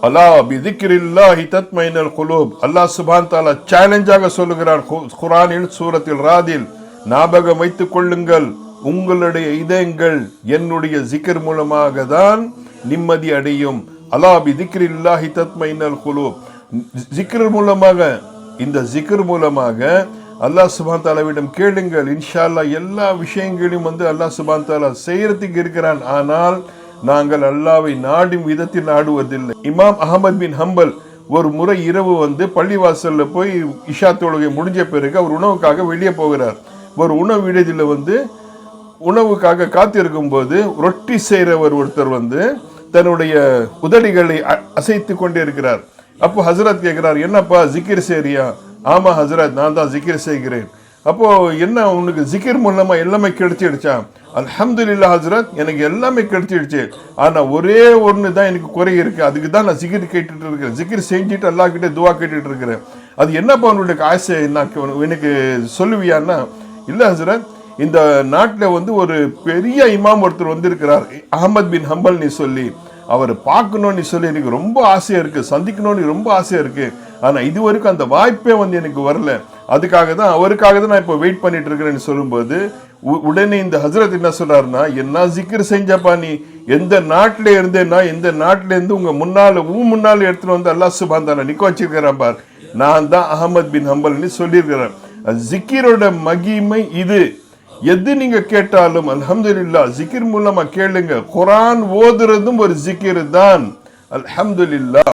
அலா பிதிக்ரில்லாஹி தத்மைனுல் குலூப். அல்லாஹ் சுப்ஹானஹு வ தஆலா சேலஞ்சாக சொல்லுகிறான் குர்ஆனில் சூரத்தில் ராதில், ஞாபகம் வைத்துக் கொள்ளுங்கள், உங்களுடைய இதயங்கள் என்னுடைய ஜிக்ர் மூலமாக தான் நிம்மதி அடையும். அலா பிதிக்ரில்லாஹி தத்மைனுல் குலூப். ஜிக்ர் மூலமாக, இந்த ஜிக்ர் மூலமாக அல்லாஹ் சுப்ஹானஹு வ தஆலாவிடம் கேளுங்கள். இன்ஷா அல்லாஹ் எல்லா விஷயங்களையும் அல்லாஹ் சுப்ஹானஹு வ தஆலா செய்யறதுக்கு இருக்கிறான். ஆனால் நாங்கள் அல்லாஹ்வை நாடும் விதத்தில் நாடுவதில்லை. இமாம் அஹமத் பின் ஹம்பல் ஒரு முறை இரவு பள்ளிவாசல்ல போய் இஷா தொழுகை முடிஞ்ச பிறகு அவர் உணவுக்காக வெளியே போகிறார். ஒரு உணவு விடுதியில் உணவுக்காக காத்திருக்கும் போது ரொட்டி செய்கிறவர் ஒருத்தர் தன்னுடைய உதடுகளை அசைத்து கொண்டே இருக்கிறார். அப்போ ஹசரத் கேட்கிறார், என்னப்பா ஜிக்கிர் செய்றியா? ஆமா ஹசரத், நான் தான் ஜிக்கிர் செய்கிறேன். அப்போ என்ன உனக்கு ஜிக்கிர் மூலமா எல்லாமே கிடைச்சிடுச்சா? அல்ஹம்துலில்லாஹ் ஹசரத், எனக்கு எல்லாமே கிடைச்சிடுச்சு. ஆனா ஒரே ஒன்று தான் எனக்கு குறை இருக்கு. அதுக்கு தான் நான் ஜிக்கிர் கேட்டுட்டு இருக்கிறேன். ஜிக்கிர் செஞ்சுட்டு அல்லாஹ் கிட்ட துவா கேட்டுட்டு இருக்கிறேன். அது என்னப்பா உன்னுடைய ஆசை, எனக்கு சொல்லுவியான்னா, இல்ல ஹசரத், இந்த நாட்டில் ஒரு பெரிய இமாம் ஒருத்தர் வந்திருக்கிறார், அஹமத் பின் ஹம்பல் நீ சொல்லி, அவர் பார்க்கணும்னு சொல்லி எனக்கு ரொம்ப ஆசையா இருக்கு, சந்திக்கணும்னு ரொம்ப ஆசையா இருக்கு. ஆனா இது வரைக்கும் அந்த வாய்ப்பே எனக்கு வரல. அவருக்காக தான் நான் இப்போ வெயிட் பண்ணிட்டு இருக்கிறேன்னு சொல்லும்போது உடனே இந்த ஹசரத் என்ன சொல்றாருன்னா, என்ன ஜிக்ர் செஞ்சப்பா நீ, எந்த நாட்டில இருந்தேன்னா எந்த நாட்டில இருந்து உங்க முன்னால எடுத்துட்டு அல்லாஹ் சுப்ஹானஹு வ தஆலா நிக்க வச்சிருக்கிறான் பார், நான் தான் அஹமத் பின் ஹம்பல்னு சொல்லியிருக்கிறேன். ஜிக்கிரோட மகிமை இது. எது நீங்க கேட்டாலும் அல்ஹம்துலில்லாஹ் ஜிக்கிர் மூலமா கேளுங்க. குர்ஆன் ஓதுறதும் ஒரு ஜிக்கிர் தான். அல்ஹம்துலில்லாஹ்.